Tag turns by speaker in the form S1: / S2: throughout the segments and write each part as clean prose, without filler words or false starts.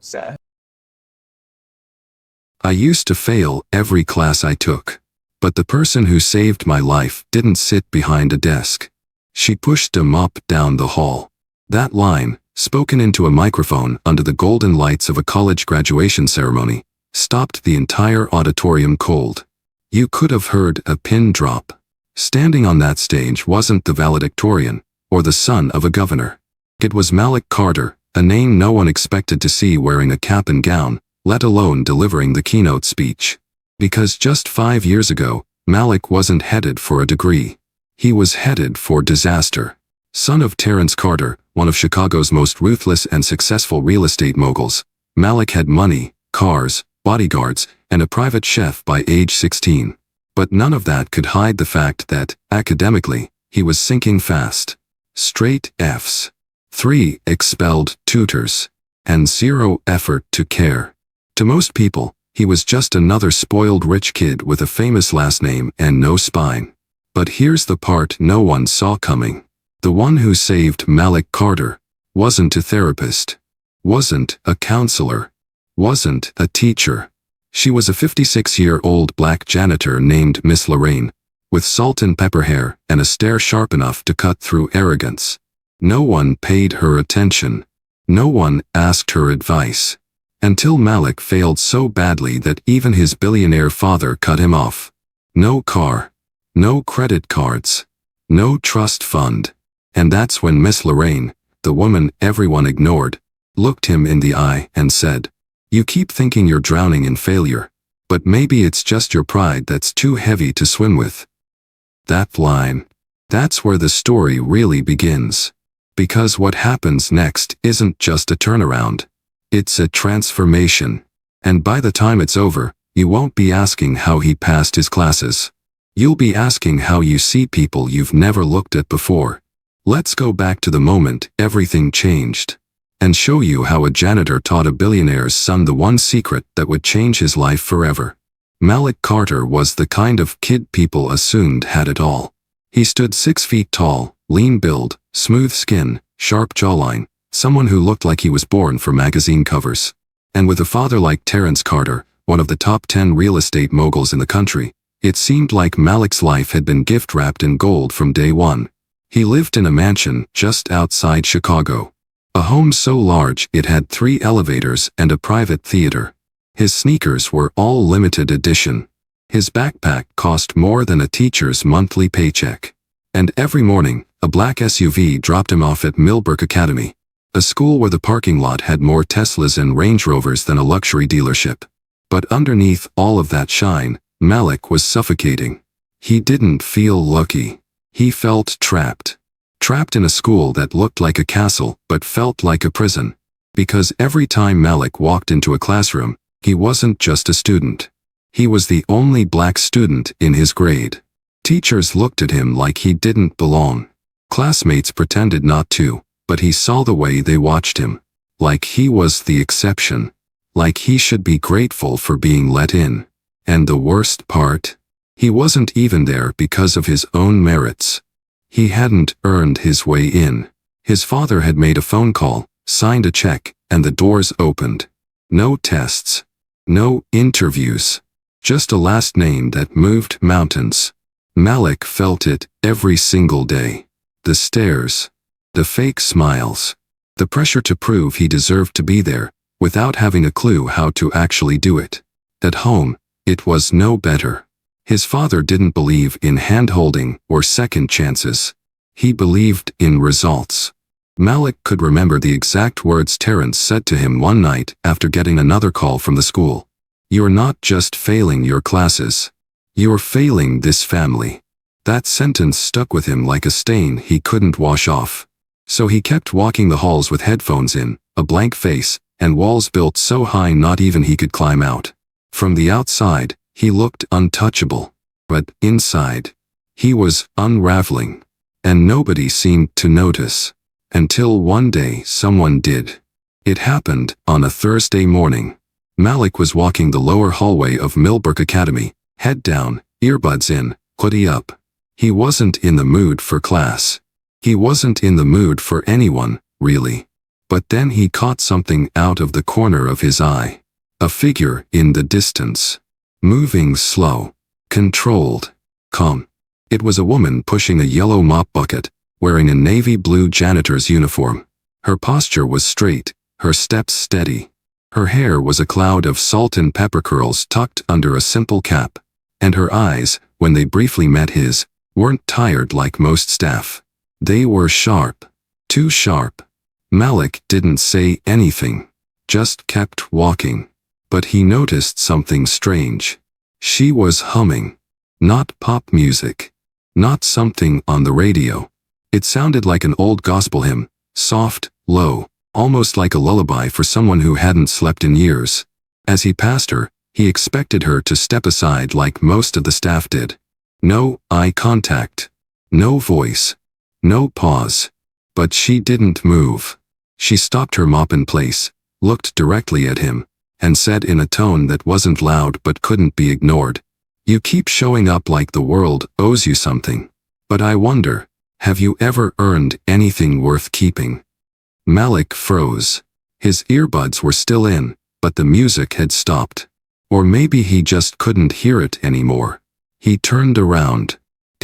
S1: said.
S2: I used to fail every class I took. But the person who saved my life didn't sit behind a desk. She pushed a mop down the hall. That line, spoken into a microphone under the golden lights of a college graduation ceremony, stopped the entire auditorium cold. You could have heard a pin drop. Standing on that stage wasn't the valedictorian, or the son of a governor. It was Malik Carter, a name no one expected to see wearing a cap and gown, let alone delivering the keynote speech. Because just 5 years ago, Malik wasn't headed for a degree. He was headed for disaster. Son of Terrence Carter, one of Chicago's most ruthless and successful real estate moguls, Malik had money, cars, bodyguards, and a private chef by age 16. But none of that could hide the fact that, academically, he was sinking fast. Straight Fs. 3 expelled tutors. And 0 effort to care. To most people, he was just another spoiled rich kid with a famous last name and no spine. But here's the part no one saw coming. The one who saved Malik Carter wasn't a therapist, wasn't a counselor, wasn't a teacher. She was a 56-year-old black janitor named Miss Lorraine, with salt and pepper hair and a stare sharp enough to cut through arrogance. No one paid her attention. No one asked her advice. Until Malik failed so badly that even his billionaire father cut him off. No car. No credit cards. No trust fund. And that's when Miss Lorraine, the woman everyone ignored, looked him in the eye and said, "You keep thinking you're drowning in failure, but maybe it's just your pride that's too heavy to swim with." That line. That's where the story really begins. Because what happens next isn't just a turnaround. It's a transformation. And by the time it's over, you won't be asking how he passed his classes. You'll be asking how you see people you've never looked at before. Let's go back to the moment everything changed. And show you how a janitor taught a billionaire's son the one secret that would change his life forever. Malik Carter was the kind of kid people assumed had it all. He stood 6 feet tall, lean build, smooth skin, sharp jawline, someone who looked like he was born for magazine covers. And with a father like Terrence Carter, one of the top 10 real estate moguls in the country, it seemed like Malik's life had been gift-wrapped in gold from day one. He lived in a mansion just outside Chicago. A home so large it had 3 elevators and a private theater. His sneakers were all limited edition. His backpack cost more than a teacher's monthly paycheck. And every morning, a black SUV dropped him off at Millbrook Academy, a school where the parking lot had more Teslas and Range Rovers than a luxury dealership. But underneath all of that shine, Malik was suffocating. He didn't feel lucky. He felt trapped. Trapped in a school that looked like a castle but felt like a prison. Because every time Malik walked into a classroom, he wasn't just a student. He was the only black student in his grade. Teachers looked at him like he didn't belong. Classmates pretended not to, but he saw the way they watched him. Like he was the exception. Like he should be grateful for being let in. And the worst part? He wasn't even there because of his own merits. He hadn't earned his way in. His father had made a phone call, signed a check, and the doors opened. No tests. No interviews. Just a last name that moved mountains. Malik felt it every single day. The stares. The fake smiles. The pressure to prove he deserved to be there, without having a clue how to actually do it. At home, it was no better. His father didn't believe in hand-holding or second chances. He believed in results. Malik could remember the exact words Terrence said to him one night after getting another call from the school. "You're not just failing your classes. You're failing this family." That sentence stuck with him like a stain he couldn't wash off. So he kept walking the halls with headphones in, a blank face, and walls built so high not even he could climb out. From the outside, he looked untouchable. But inside, he was unraveling. And nobody seemed to notice. Until one day someone did. It happened on a Thursday morning. Malik was walking the lower hallway of Millbrook Academy, head down, earbuds in, hoodie up. He wasn't in the mood for class. He wasn't in the mood for anyone, really. But then he caught something out of the corner of his eye. A figure in the distance. Moving slow. Controlled. Calm. It was a woman pushing a yellow mop bucket, wearing a navy blue janitor's uniform. Her posture was straight, her steps steady. Her hair was a cloud of salt and pepper curls tucked under a simple cap. And her eyes, when they briefly met his, weren't tired like most staff. They were sharp. Too sharp. Malik didn't say anything, just kept walking. But he noticed something strange. She was humming. Not pop music. Not something on the radio. It sounded like an old gospel hymn, soft, low, almost like a lullaby for someone who hadn't slept in years. As he passed her, he expected her to step aside like most of the staff did. No eye contact. No voice. No pause. But she didn't move. She stopped her mop in place, looked directly at him, and said in a tone that wasn't loud but couldn't be ignored, "You keep showing up like the world owes you something. But I wonder, have you ever earned anything worth keeping?" Malik froze. His earbuds were still in, but the music had stopped. Or maybe he just couldn't hear it anymore. He turned around.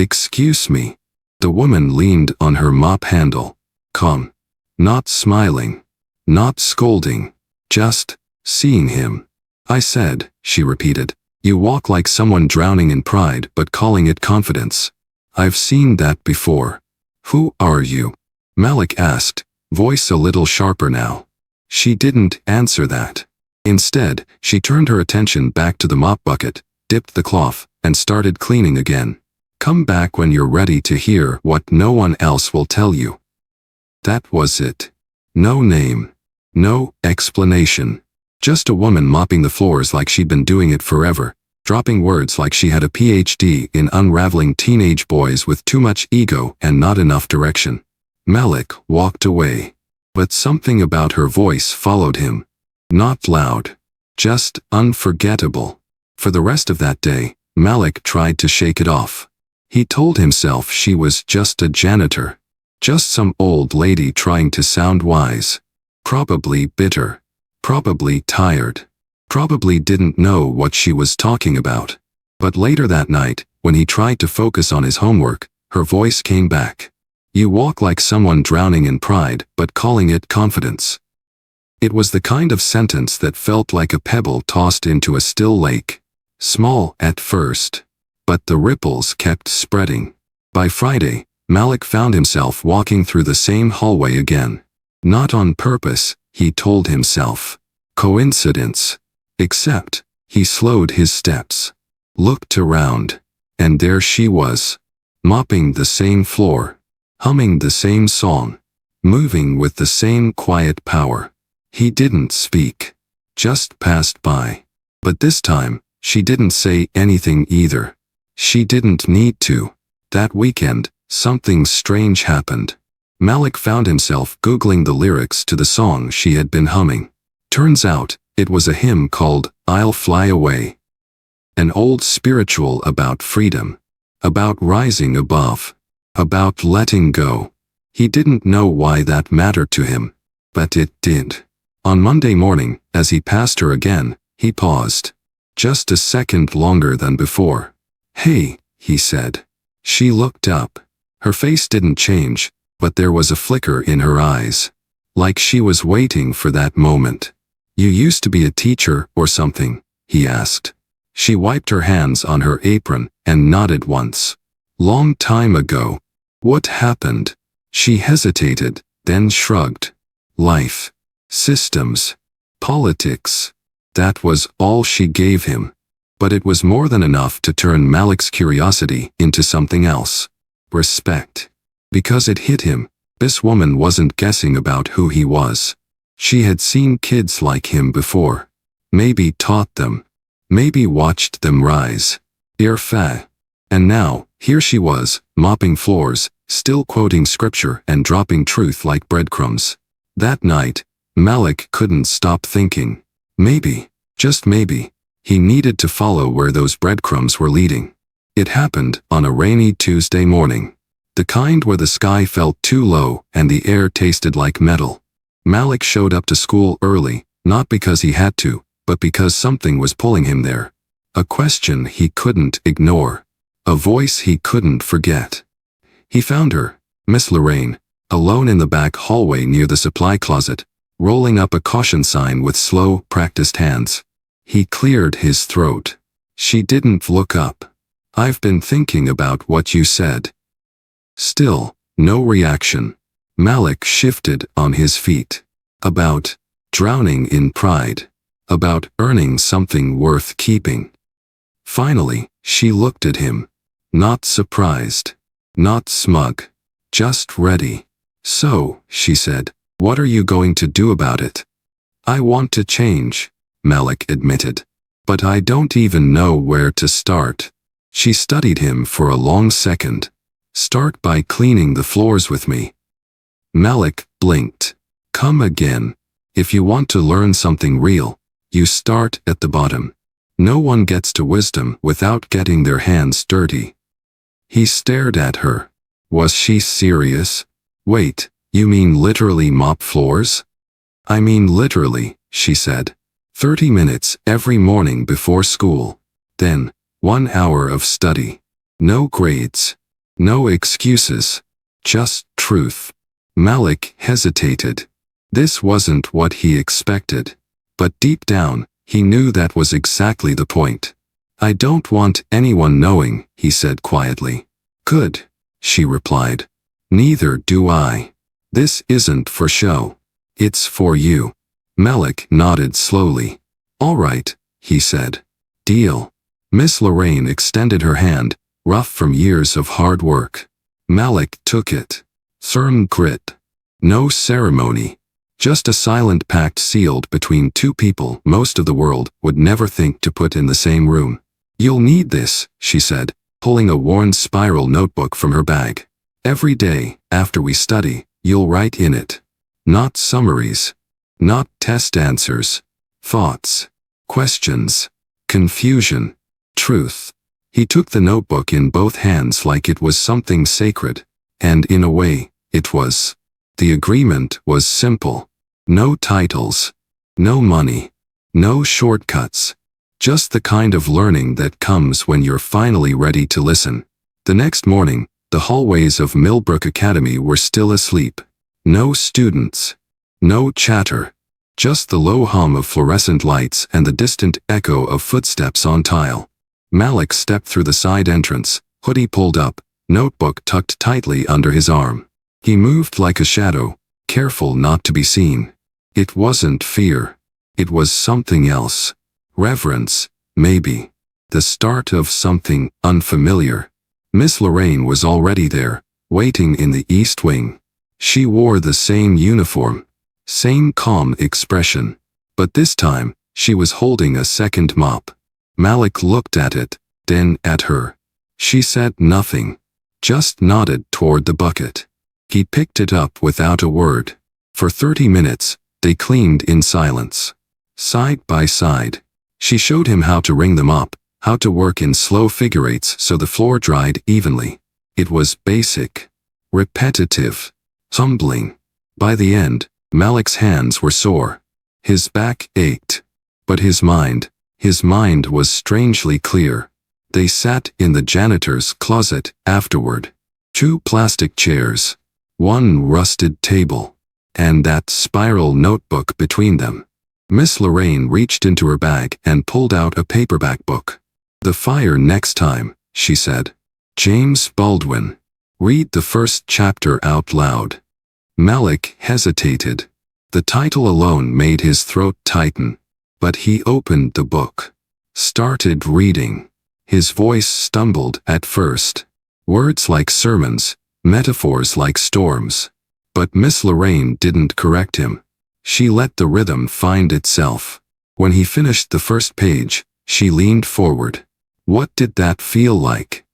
S2: "Excuse me." The woman leaned on her mop handle. Calm. Not smiling. Not scolding. Just seeing him. "I said," she repeated, "you walk like someone drowning in pride but calling it confidence. I've seen that before." "Who are you?" Malik asked, voice a little sharper now. She didn't answer that. Instead, she turned her attention back to the mop bucket, dipped the cloth, and started cleaning again. "Come back when you're ready to hear what no one else will tell you." That was it. No name. No explanation. Just a woman mopping the floors like she'd been doing it forever, dropping words like she had a PhD in unraveling teenage boys with too much ego and not enough direction. Malik walked away. But something about her voice followed him. Not loud. Just unforgettable. For the rest of that day, Malik tried to shake it off. He told himself she was just a janitor. Just some old lady trying to sound wise. Probably bitter. Probably tired. Probably didn't know what she was talking about. But later that night, when he tried to focus on his homework, her voice came back. "You walk like someone drowning in pride, but calling it confidence." It was the kind of sentence that felt like a pebble tossed into a still lake. Small at first. But the ripples kept spreading. By Friday, Malik found himself walking through the same hallway again. Not on purpose, he told himself. Coincidence. Except, he slowed his steps. Looked around. And there she was. Mopping the same floor. Humming the same song. Moving with the same quiet power. He didn't speak. Just passed by. But this time, she didn't say anything either. She didn't need to. That weekend, something strange happened. Malik found himself Googling the lyrics to the song she had been humming. Turns out, it was a hymn called "I'll Fly Away." An old spiritual about freedom. About rising above. About letting go. He didn't know why that mattered to him. But it did. On Monday morning, as he passed her again, he paused. Just a second longer than before. "Hey," he said. She looked up. Her face didn't change, but there was a flicker in her eyes. Like she was waiting for that moment. "You used to be a teacher or something?" he asked. She wiped her hands on her apron and nodded once. "Long time ago." "What happened?" She hesitated, then shrugged. "Life. Systems. Politics." That was all she gave him. But it was more than enough to turn Malik's curiosity into something else. Respect. Because it hit him, this woman wasn't guessing about who he was. She had seen kids like him before. Maybe taught them. Maybe watched them rise. Irfa. And now, here she was, mopping floors, still quoting scripture and dropping truth like breadcrumbs. That night, Malik couldn't stop thinking. Maybe, just maybe, he needed to follow where those breadcrumbs were leading. It happened on a rainy Tuesday morning. The kind where the sky felt too low and the air tasted like metal. Malik showed up to school early, not because he had to, but because something was pulling him there. A question he couldn't ignore. A voice he couldn't forget. He found her, Miss Lorraine, alone in the back hallway near the supply closet, rolling up a caution sign with slow, practiced hands. He cleared his throat. She didn't look up. "I've been thinking about what you said." Still, no reaction. Malik shifted on his feet. About drowning in pride. About earning something worth keeping. Finally, she looked at him. Not surprised. Not smug. Just ready. "So," she said, "what are you going to do about it?" "I want to change," Malik admitted. "But I don't even know where to start." She studied him for a long second. "Start by cleaning the floors with me." Malik blinked. "Come again. If you want to learn something real, you start at the bottom. No one gets to wisdom without getting their hands dirty." He stared at her. Was she serious? "Wait, you mean literally mop floors?" "I mean literally," she said. 30 minutes every morning before school. Then, 1 hour of study. No grades. No excuses. Just truth. Malik hesitated. This wasn't what he expected. But deep down, he knew that was exactly the point. "I don't want anyone knowing," he said quietly. "Good," she replied. "Neither do I. This isn't for show. It's for you." Malik nodded slowly. "All right," he said. "Deal." Miss Lorraine extended her hand, rough from years of hard work. Malik took it. Firm grit. No ceremony. Just a silent pact sealed between two people most of the world would never think to put in the same room. "You'll need this," she said, pulling a worn spiral notebook from her bag. "Every day, after we study, you'll write in it. Not summaries. Not test answers. Thoughts. Questions. Confusion. Truth." He took the notebook in both hands like it was something sacred. And in a way, it was. The agreement was simple. No titles. No money. No shortcuts. Just the kind of learning that comes when you're finally ready to listen. The next morning, the hallways of Millbrook Academy were still asleep. No students. No chatter. Just the low hum of fluorescent lights and the distant echo of footsteps on tile. Malik stepped through the side entrance, hoodie pulled up, notebook tucked tightly under his arm. He moved like a shadow, careful not to be seen. It wasn't fear. It was something else. Reverence, maybe. The start of something unfamiliar. Miss Lorraine was already there, waiting in the East Wing. She wore the same uniform. Same calm expression. But this time, she was holding a second mop. Malik looked at it, then at her. She said nothing. Just nodded toward the bucket. He picked it up without a word. For 30 minutes, they cleaned in silence. Side by side. She showed him how to ring them up, how to work in slow figure eights so the floor dried evenly. It was basic. Repetitive. Humbling. By the end, Malik's hands were sore. His back ached. But his mind was strangely clear. They sat in the janitor's closet afterward. 2 plastic chairs. 1 rusted table. And that spiral notebook between them. Miss Lorraine reached into her bag and pulled out a paperback book. "The Fire Next Time," she said. "James Baldwin. Read the first chapter out loud." Malik hesitated. The title alone made his throat tighten. But he opened the book. Started reading. His voice stumbled at first. Words like sermons, metaphors like storms. But Miss Lorraine didn't correct him. She let the rhythm find itself. When he finished the first page, she leaned forward. "What did that feel like?"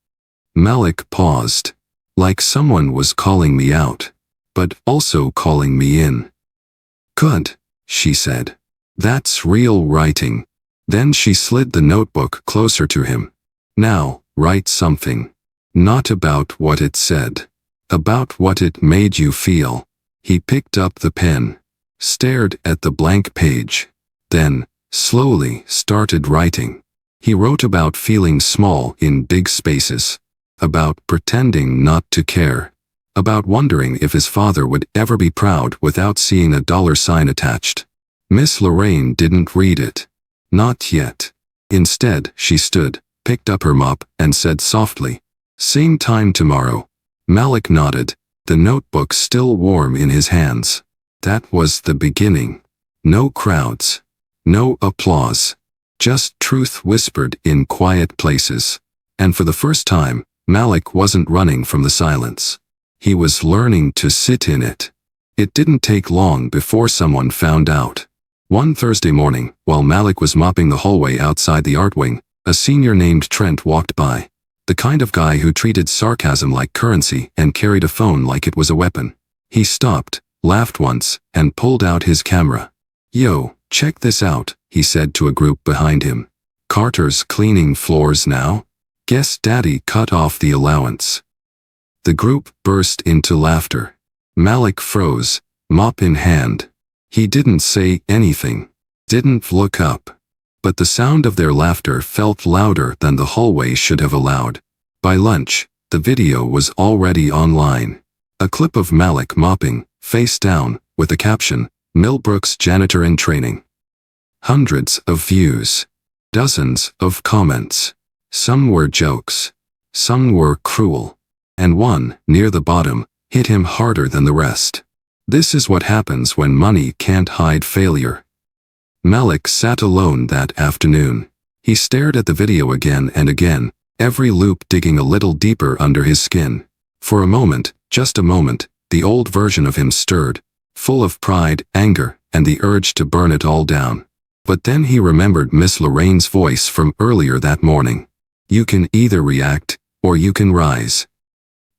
S2: Malik paused. "Like someone was calling me out, but also calling me in." "Good," she said. "That's real writing." Then she slid the notebook closer to him. "Now, write something. Not about what it said. About what it made you feel." He picked up the pen. stared at the blank page. Then, slowly, started writing. He wrote about feeling small in big spaces, about pretending not to care, about wondering if his father would ever be proud without seeing a dollar sign attached. Miss Lorraine didn't read it. Not yet. Instead, she stood, picked up her mop, and said softly, "Same time tomorrow." Malik nodded, the notebook still warm in his hands. That was the beginning. No crowds. No applause. Just truth whispered in quiet places. And for the first time, Malik wasn't running from the silence. He was learning to sit in it. It didn't take long before someone found out. One Thursday morning, while Malik was mopping the hallway outside the art wing, a senior named Trent walked by. The kind of guy who treated sarcasm like currency and carried a phone like it was a weapon. He stopped, laughed once, and pulled out his camera. "Yo, check this out," he said to a group behind him. "Carter's cleaning floors now? Guess Daddy cut off the allowance." The group burst into laughter. Malik froze, mop in hand. He didn't say anything, didn't look up. But the sound of their laughter felt louder than the hallway should have allowed. By lunch, the video was already online. A clip of Malik mopping, face down, with the caption, "Millbrook's janitor in training." Hundreds of views. Dozens of comments. Some were jokes. Some were cruel. And one, near the bottom, hit him harder than the rest. "This is what happens when money can't hide failure." Malik sat alone that afternoon. He stared at the video again and again, every loop digging a little deeper under his skin. For a moment, just a moment, the old version of him stirred, full of pride, anger, and the urge to burn it all down. But then he remembered Miss Lorraine's voice from earlier that morning. "You can either react, or you can rise."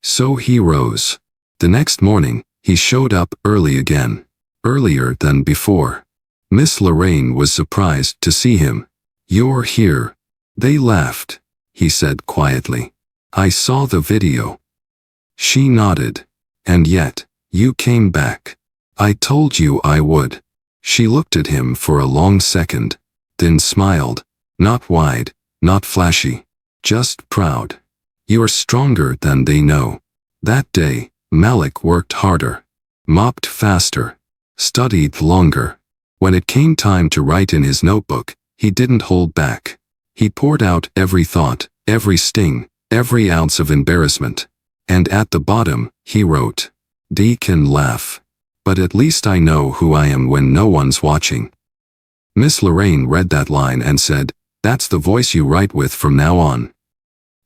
S2: So he rose. The next morning, he showed up early again. Earlier than before. Miss Lorraine was surprised to see him. "You're here." "They laughed," he said quietly. "I saw the video." She nodded. "And yet, you came back. I told you I would." She looked at him for a long second, then smiled. Not wide, not flashy. Just proud. "You're stronger than they know." That day, Malik worked harder. Mopped faster. Studied longer. When it came time to write in his notebook, he didn't hold back. He poured out every thought, every sting, every ounce of embarrassment. And at the bottom, he wrote, "They can laugh. But at least I know who I am when no one's watching." Miss Lorraine read that line and said, "That's the voice you write with from now on."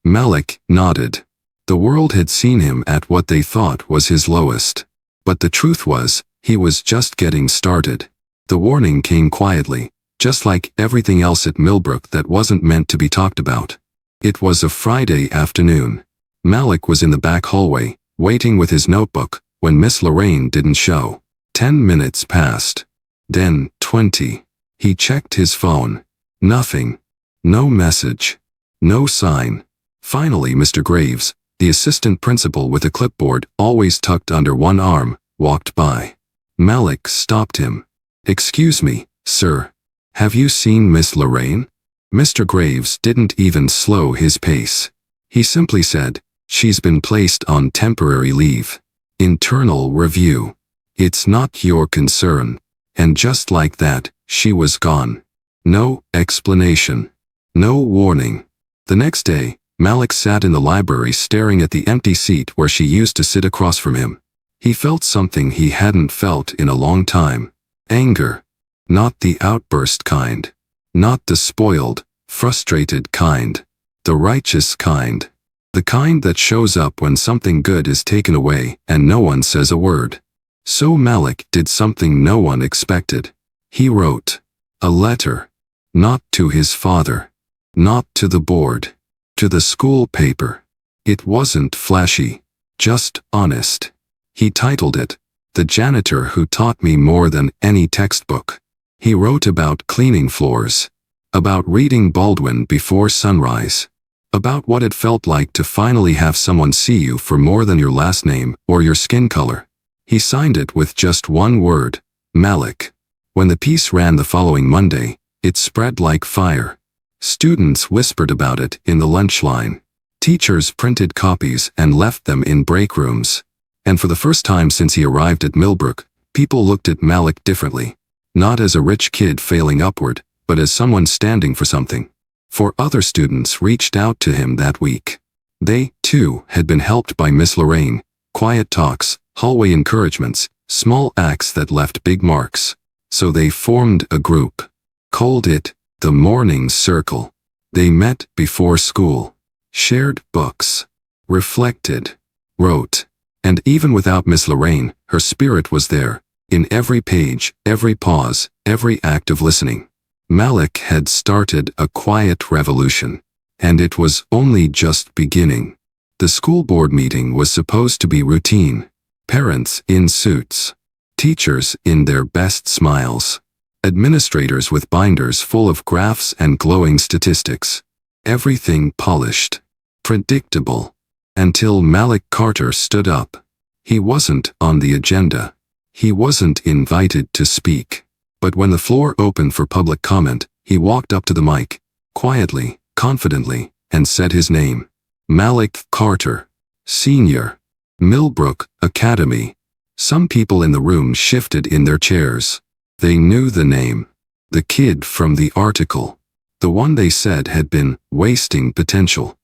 S2: Malik nodded. The world had seen him at what they thought was his lowest. But the truth was, he was just getting started. The warning came quietly, just like everything else at Millbrook that wasn't meant to be talked about. It was a Friday afternoon. Malik was in the back hallway, waiting with his notebook, when Miss Lorraine didn't show. 10 minutes passed. Then 20. He checked his phone. Nothing. No message. No sign. Finally, Mr. Graves, the assistant principal with a clipboard always tucked under one arm, walked by. Malik stopped him. "Excuse me, sir. Have you seen Miss Lorraine?" Mr. Graves didn't even slow his pace. He simply said, "She's been placed on temporary leave. Internal review. It's not your concern." And just like that, she was gone. No explanation. No warning. The next day, Malik sat in the library staring at the empty seat where she used to sit across from him. He felt something he hadn't felt in a long time. Anger. Not the outburst kind. Not the spoiled, frustrated kind. The righteous kind. The kind that shows up when something good is taken away and no one says a word. So Malik did something no one expected. He wrote a letter. Not to his father. Not to the board. To the school paper. It wasn't flashy. Just honest. He titled it, "The Janitor Who Taught Me More Than Any Textbook." He wrote about cleaning floors. About reading Baldwin before sunrise. About what it felt like to finally have someone see you for more than your last name or your skin color. He signed it with just one word, Malik. When the piece ran the following Monday, it spread like fire. Students whispered about it in the lunch line. Teachers printed copies and left them in break rooms. And for the first time since he arrived at Millbrook, people looked at Malik differently. Not as a rich kid failing upward, but as someone standing for something. Four other students reached out to him that week. They, too, had been helped by Miss Lorraine. Quiet talks, hallway encouragements, small acts that left big marks. So they formed a group. Called it the Morning Circle. They met before school. Shared books. Reflected. Wrote. And even without Miss Lorraine, her spirit was there. In every page, every pause, every act of listening. Malik had started a quiet revolution. And it was only just beginning. The school board meeting was supposed to be routine. Parents in suits. Teachers in their best smiles. Administrators with binders full of graphs and glowing statistics. Everything polished. Predictable. Until Malik Carter stood up. He wasn't on the agenda. He wasn't invited to speak. But when the floor opened for public comment, he walked up to the mic, quietly, confidently, and said his name. Malik Carter. Senior. Millbrook Academy. Some people in the room shifted in their chairs. They knew the name. The kid from the article. The one they said had been wasting potential.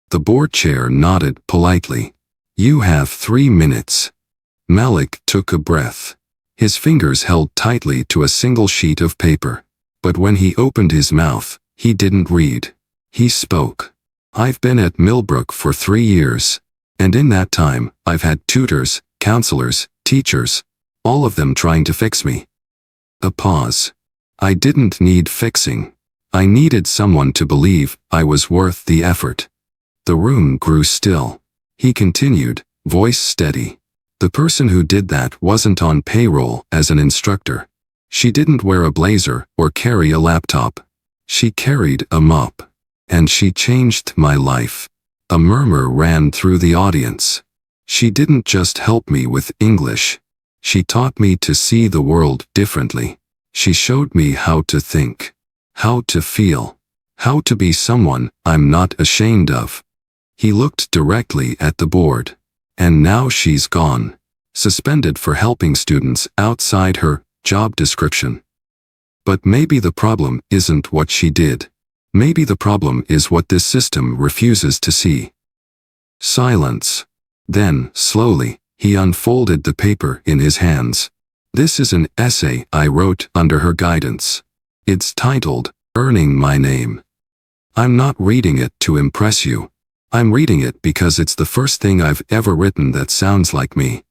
S2: The board chair nodded politely. You have 3 minutes. Malik took a breath. His fingers held tightly to a single sheet of paper. But when he opened his mouth, he didn't read. He spoke. I've been at Millbrook for 3 years. And in that time, I've had tutors, counselors, teachers, all of them trying to fix me. A pause. I didn't need fixing. I needed someone to believe I was worth the effort. The room grew still. He continued, voice steady. The person who did that wasn't on payroll as an instructor. She didn't wear a blazer or carry a laptop. She carried a mop. And she changed my life. A murmur ran through the audience. She didn't just help me with English. She taught me to see the world differently. She showed me how to think. How to feel. How to be someone I'm not ashamed of. He looked directly at the board. And now she's gone. Suspended for helping students outside her job description. But maybe the problem isn't what she did. Maybe the problem is what this system refuses to see. Silence. Then, slowly, he unfolded the paper in his hands. This is an essay I wrote under her guidance. It's titled, Earning My Name. I'm not reading it to impress you. I'm reading it because it's the first thing I've ever written that sounds like me.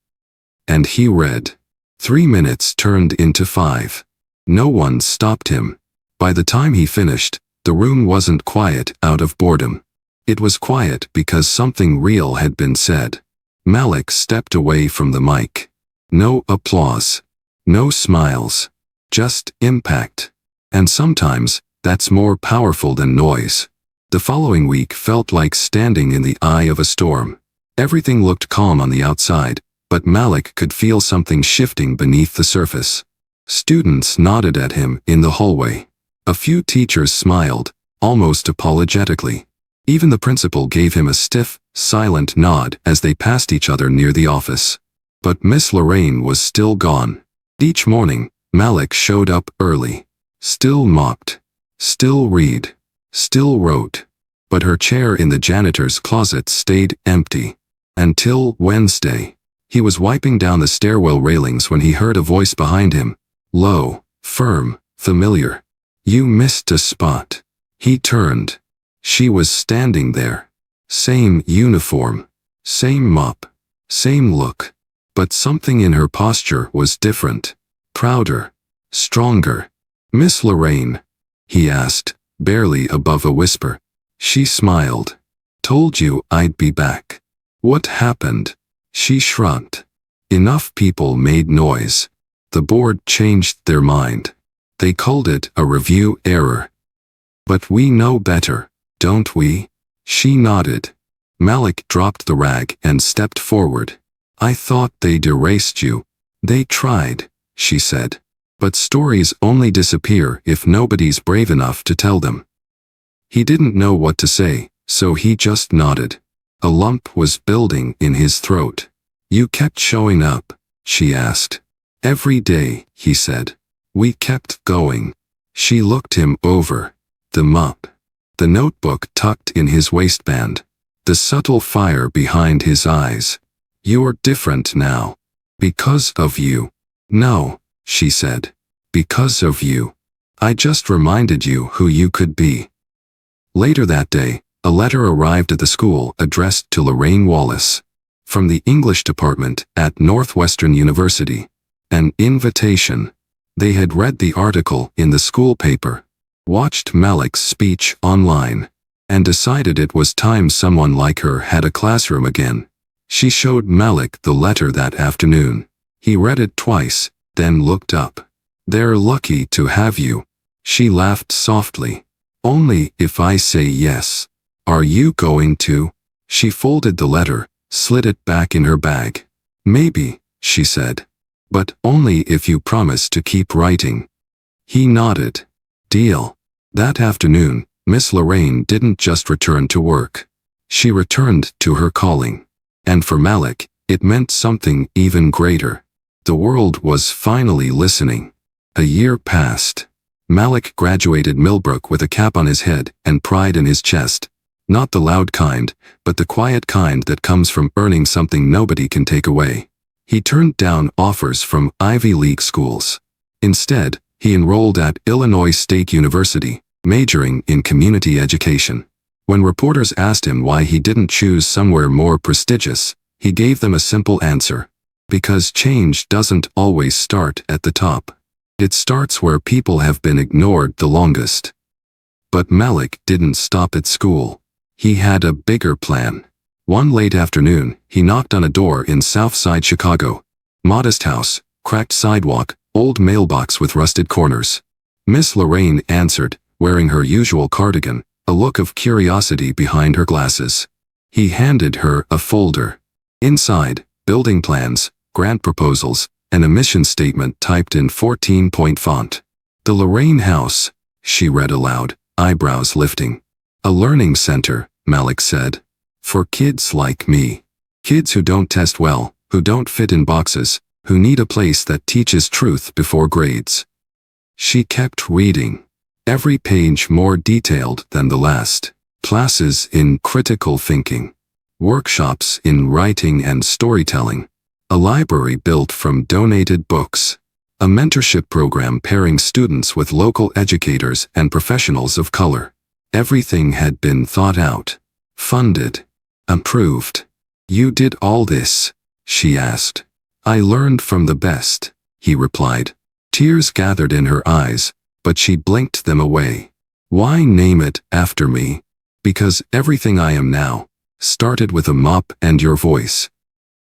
S2: And he read. 3 minutes turned into 5. No one stopped him. By the time he finished, the room wasn't quiet out of boredom. It was quiet because something real had been said. Malik stepped away from the mic. No applause. No smiles. Just impact. And sometimes, that's more powerful than noise. The following week felt like standing in the eye of a storm. Everything looked calm on the outside, but Malik could feel something shifting beneath the surface. Students nodded at him in the hallway. A few teachers smiled, almost apologetically. Even the principal gave him a stiff, silent nod as they passed each other near the office. But Miss Lorraine was still gone. Each morning, Malik showed up early. Still mopped. Still read. Still wrote. But her chair in the janitor's closet stayed empty. Until Wednesday. He was wiping down the stairwell railings when he heard a voice behind him. Low, firm, familiar. You missed a spot. He turned. She was standing there. Same uniform. Same mop. Same look. But something in her posture was different. Prouder. Stronger. Miss Lorraine? He asked, barely above a whisper. She smiled. Told you I'd be back. What happened? She shrugged. Enough people made noise. The board changed their mind. They called it a review error. But we know better, don't we? She nodded. Malik dropped the rag and stepped forward. I thought they'd erased you. They tried. she said. But stories only disappear if nobody's brave enough to tell them. He didn't know what to say, so he just nodded. A lump was building in his throat. You kept showing up, she asked. Every day, he said. We kept going. She looked him over. The mop. The notebook tucked in his waistband. The subtle fire behind his eyes. You're different now. Because of you. No, she said. Because of you. I just reminded you who you could be. Later that day, a letter arrived at the school addressed to Lorraine Wallace. From the English department at Northwestern University. An invitation. They had read the article in the school paper, watched Malik's speech online, and decided it was time someone like her had a classroom again. She showed Malik the letter that afternoon. He read it twice, then looked up. They're lucky to have you. She laughed softly. Only if I say yes. Are you going to? She folded the letter, slid it back in her bag. Maybe, she said. But only if you promise to keep writing. He nodded. Deal. That afternoon, Miss Lorraine didn't just return to work. She returned to her calling. And for Malik, it meant something even greater. The world was finally listening. A year passed. Malik graduated Millbrook with a cap on his head and pride in his chest. Not the loud kind, but the quiet kind that comes from earning something nobody can take away. He turned down offers from Ivy League schools. Instead, he enrolled at Illinois State University, majoring in community education. When reporters asked him why he didn't choose somewhere more prestigious, he gave them a simple answer. Because change doesn't always start at the top. It starts where people have been ignored the longest. But Malik didn't stop at school. He had a bigger plan. One late afternoon, he knocked on a door in Southside Chicago. Modest house, cracked sidewalk, old mailbox with rusted corners. Miss Lorraine answered, wearing her usual cardigan, a look of curiosity behind her glasses. He handed her a folder. Inside, building plans, grant proposals, and a mission statement typed in 14-point font. The Lorraine House, she read aloud, eyebrows lifting. A learning center, Malik said. For kids like me. Kids who don't test well, who don't fit in boxes, who need a place that teaches truth before grades. She kept reading. Every page more detailed than the last. Classes in critical thinking. Workshops in writing and storytelling. A library built from donated books. A mentorship program pairing students with local educators and professionals of color. Everything had been thought out. Funded. Approved. You did all this? She asked. I learned from the best, he replied. Tears gathered in her eyes, but she blinked them away. Why name it after me? Because everything I am now started with a mop and your voice.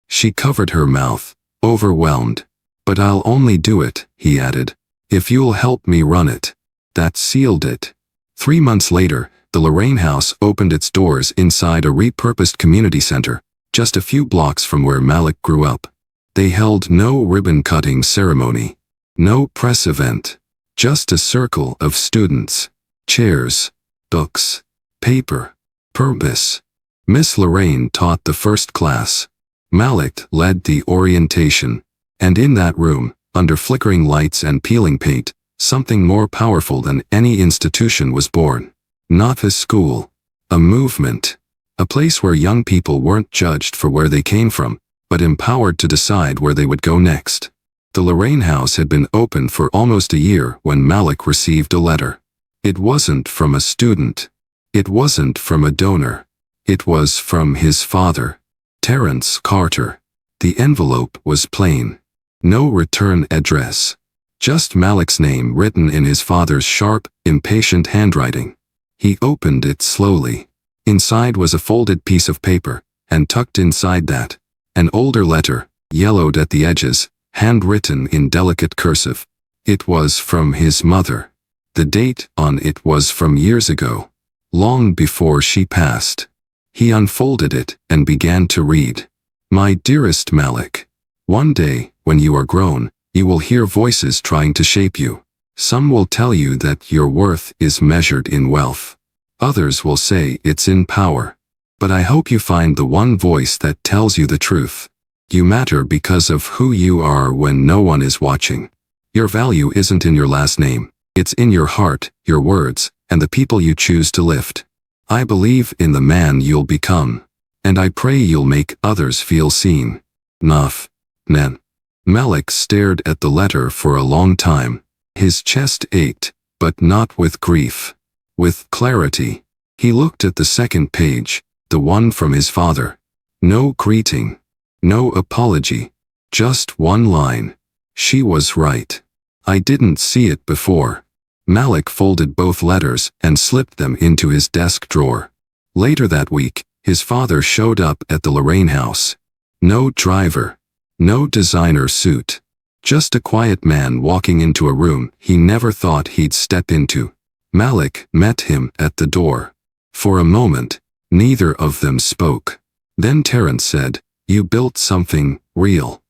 S2: She covered her mouth, overwhelmed. But I'll only do it, he added, if you'll help me run it. That sealed it. 3 months later, the Lorraine House opened its doors inside a repurposed community center, just a few blocks from where Malik grew up. They held no ribbon-cutting ceremony, no press event, just a circle of students, chairs, books, paper, purpose. Miss Lorraine taught the first class. Malik led the orientation, and in that room, under flickering lights and peeling paint, something more powerful than any institution was born. Not a school, a movement, a place where young people weren't judged for where they came from, but empowered to decide where they would go next. The Lorraine House had been open for almost a year when Malik received a letter. It wasn't from a student. It wasn't from a donor. It was from his father, Terrence Carter. The envelope was plain. No return address. Just Malik's name written in his father's sharp, impatient handwriting. He opened it slowly. Inside was a folded piece of paper, and tucked inside that, an older letter, yellowed at the edges, handwritten in delicate cursive. It was from his mother. The date on it was from years ago, long before she passed. He unfolded it and began to read. My dearest Malik, one day, when you are grown, You will hear voices trying to shape you. Some will tell you that your worth is measured in wealth. Others will say it's in power. But I hope you find the one voice that tells you the truth. You matter because of who you are when no one is watching. Your value isn't in your last name. It's in your heart, your words, and the people you choose to lift. I believe in the man you'll become. And I pray you'll make others feel seen. Naf. Nen. Malik stared at the letter for a long time. His chest ached, but not with grief. With clarity. He looked at the second page, the one from his father. No greeting. No apology. Just one line. She was right. I didn't see it before. Malik folded both letters and slipped them into his desk drawer. Later that week, his father showed up at the Lorraine house. No driver. No designer suit. Just a quiet man walking into a room he never thought he'd step into. Malik met him at the door. For a moment, neither of them spoke. Then Terrence said, "You built something real."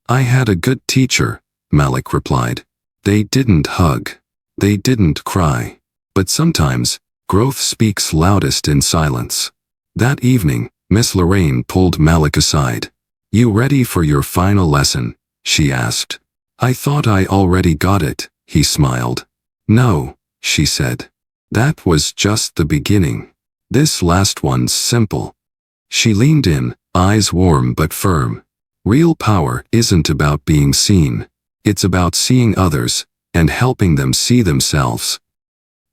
S2: "I had a good teacher," Malik replied. "They didn't hug. They didn't cry. But sometimes, growth speaks loudest in silence." That evening, Miss Lorraine pulled Malik aside. "You ready for your final lesson?" she asked. "I thought I already got it," he smiled. "No," she said. "That was just the beginning. This last one's simple." She leaned in, eyes warm but firm. Real power isn't about being seen. It's about seeing others, and helping them see themselves.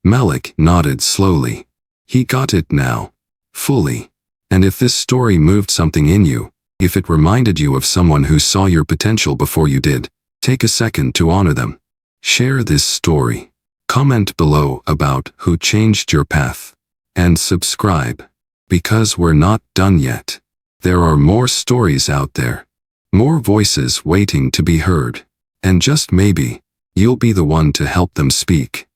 S2: Malik nodded slowly. He got it now. Fully. And if this story moved something in you, if it reminded you of someone who saw your potential before you did, take a second to honor them. Share this story. Comment below about who changed your path. And subscribe. Because we're not done yet. There are more stories out there. More voices waiting to be heard. And just maybe, you'll be the one to help them speak.